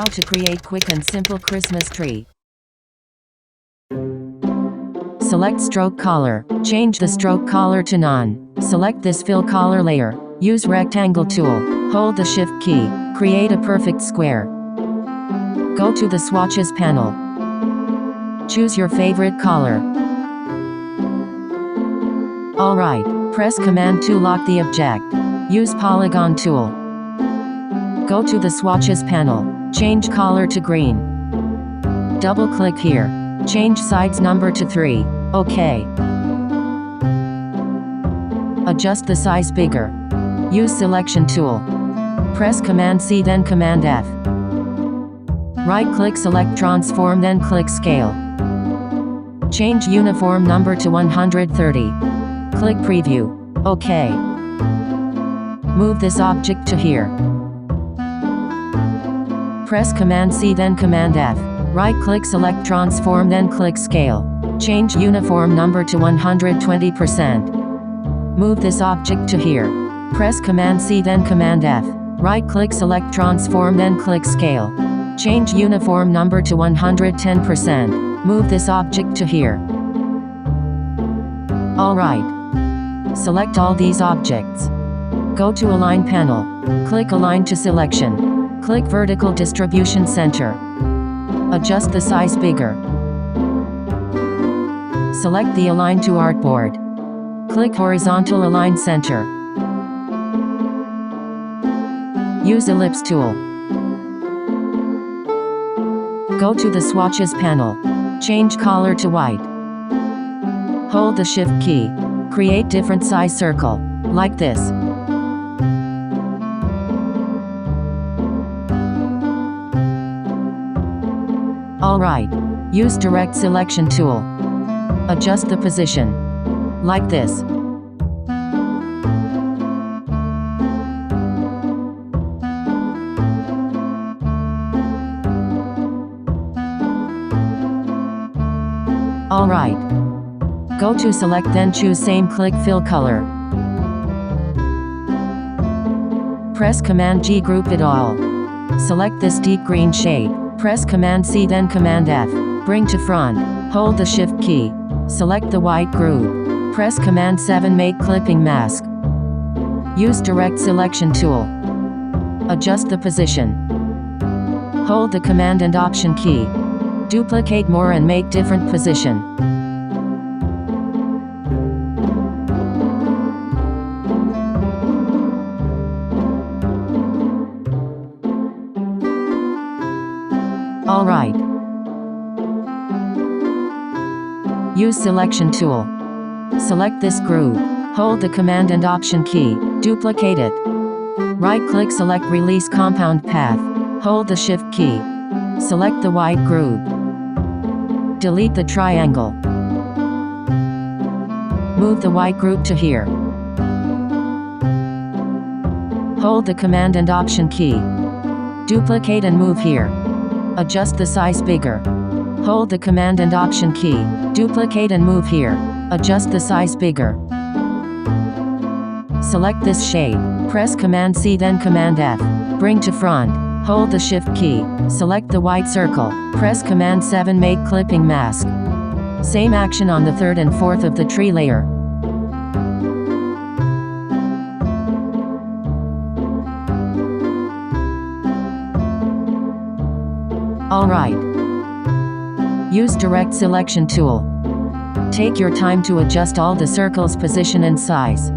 How to create quick and simple Christmas tree. Select stroke color. Change the stroke color to none. Select this fill color layer. Use rectangle tool. Hold the shift key. Create a perfect square. Go to the swatches panel. Choose your favorite color. Alright, press Command to lock the object. Use polygon tool. Go to the swatches panel. Change color to green. Double click here. Change sides number to 3. OK. Adjust the size bigger. Use selection tool. Press Command C then Command F. Right click select transform then click scale. Change uniform number to 130. Click preview. OK. Move this object to here. Press Command C then Command F. Right click select transform then click scale. Change uniform number to 120%. Move this object to here. Press Command C then Command F. Right click select transform then click scale. Change uniform number to 110%. Move this object to here. Alright. Select all these objects. Go to Align panel. Click Align to selection. Click Vertical Distribution Center. Adjust the size bigger. Select the Align to Artboard. Click Horizontal Align Center. Use Ellipse tool. Go to the swatches panel. Change color to white. Hold the shift key. Create different size circle, like this. Alright. Use direct selection tool. Adjust the position. Like this. Alright. Go to select then choose same click fill color. Press Command G group it all. Select this deep green shade. Press Command C then Command F. Bring to front. Hold the shift key. Select the white group. Press Command 7 make clipping mask. Use direct selection tool. Adjust the position. Hold the Command and Option key. Duplicate more and make different position. Alright. Use selection tool. Select this group. Hold the Command and Option key. Duplicate it. Right-click select Release Compound Path. Hold the Shift key. Select the white group. Delete the triangle. Move the white group to here. Hold the Command and Option key. Duplicate and move here. Adjust the size bigger. Hold the Command and Option key. Duplicate and move here. Adjust the size bigger. Select this shade. Press Command C then Command F. Bring to front. Hold the Shift key. Select the white circle. Press Command 7 make clipping mask. Same action on the third and fourth of the tree layer. Alright. Use direct selection tool. Take your time to adjust all the circles' position and size.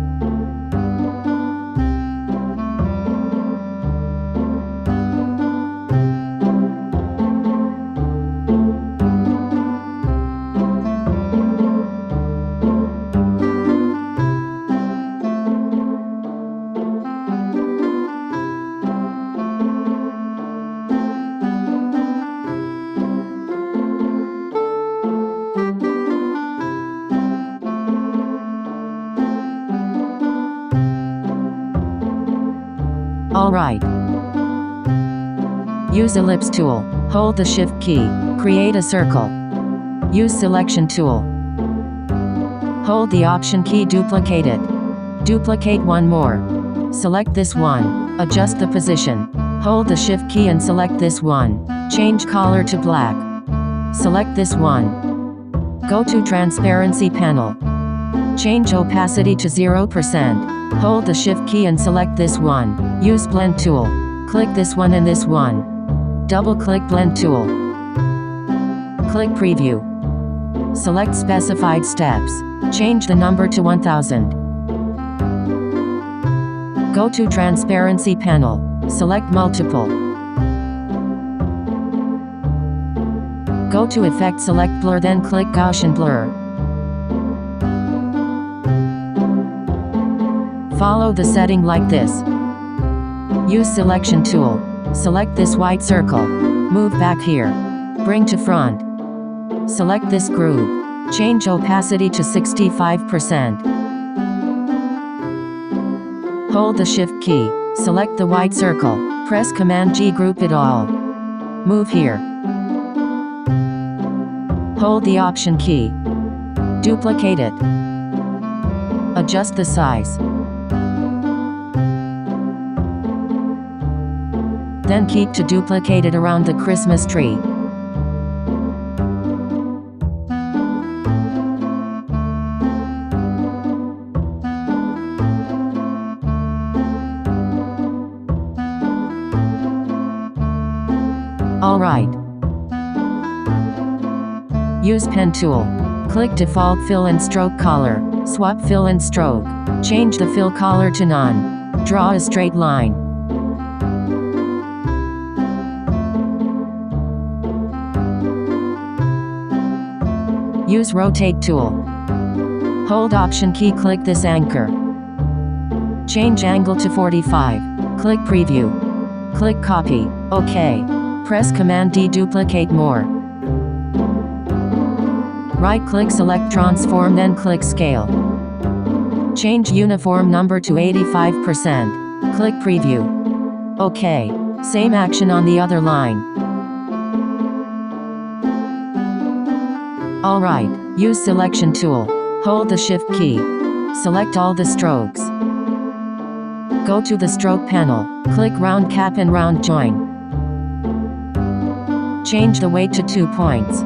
Alright. Use Ellipse tool. Hold the Shift key. Create a circle. Use Selection tool. Hold the Option key, duplicate it. Duplicate one more. Select this one. Adjust the position. Hold the Shift key and select this one. Change color to black. Select this one. Go to Transparency panel. Change opacity to 0%. Hold the Shift key and select this one. Use Blend tool. Click this one and this one. Double-click Blend tool. Click Preview. Select specified steps. Change the number to 1000. Go to Transparency panel. Select Multiple. Go to Effect, select Blur, then click Gaussian Blur. Follow the setting like this. Use Selection tool. Select this white circle. Move back here. Bring to front. Select this groove. Change opacity to 65%. Hold the Shift key. Select the white circle. Press Command G, group it all. Move here. Hold the Option key. Duplicate it. Adjust the size. Then keep to duplicate it around the Christmas tree. Alright. Use Pen tool. Click Default Fill and Stroke Color. Swap Fill and Stroke. Change the fill color to none. Draw a straight line. Use Rotate tool. Hold Option key, click this anchor. Change angle to 45. Click Preview. Click Copy. OK. Press Command D, duplicate more. Right-click, select Transform, then click Scale. Change uniform number to 85%. Click Preview. OK. Same action on the other line. Alright. Use Selection tool. Hold the Shift key. Select all the strokes. Go to the Stroke panel. Click Round Cap and Round Join. Change the weight to 2 points.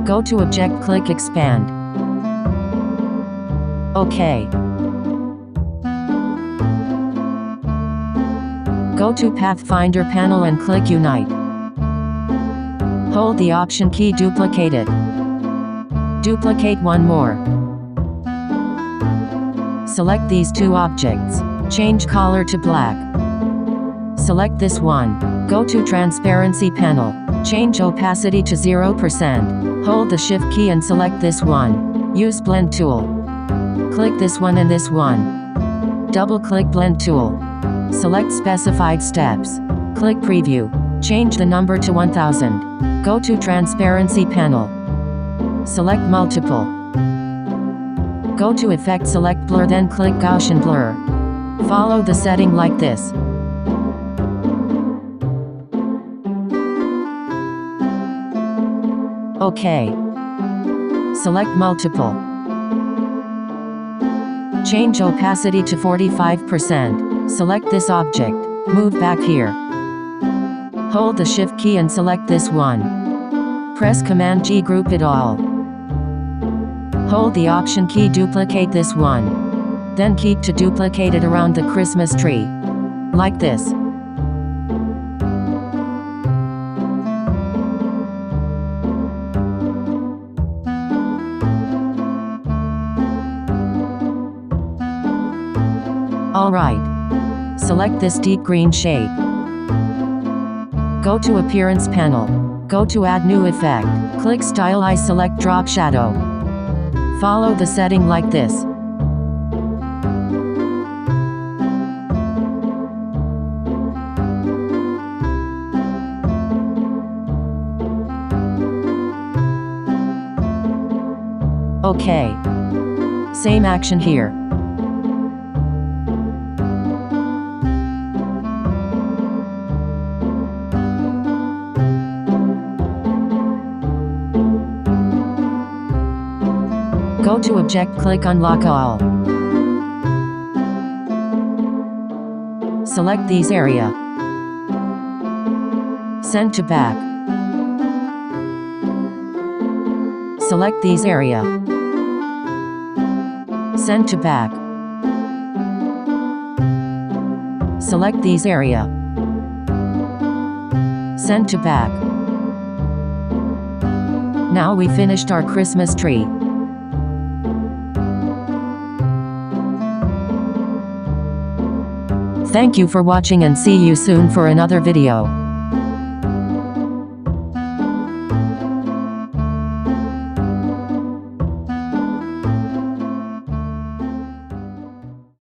Go to Object, click Expand. OK. Go to Pathfinder panel and click Unite. Hold the Option key, duplicate it. Duplicate one more. Select these two objects. Change color to black. Select this one. Go to Transparency panel. Change opacity to 0%. Hold the Shift key and select this one. Use Blend tool. Click this one and this one. Double-click Blend tool. Select specified steps. Click Preview. Change the number to 1000. Go to Transparency panel. Select Multiple. Go to Effect, select Blur, then click Gaussian Blur. Follow the setting like this. OK. Select Multiple. Change opacity to 45%. Select this object. Move back here. Hold the Shift key and select this one. Press Command G, group it all. Hold the Option key, duplicate this one. Then keep to duplicate it around the Christmas tree. Like this. Alright. Select this deep green shade. Go to Appearance panel. Go to Add New Effect. Click Stylize, select Drop Shadow. Follow the setting like this. OK. Same action here. Go to Object, click Unlock All. Select these area. Send to back. Select these area. Send to back. Select these area. Send to back. Now we finished our Christmas tree. Thank you for watching and see you soon for another video.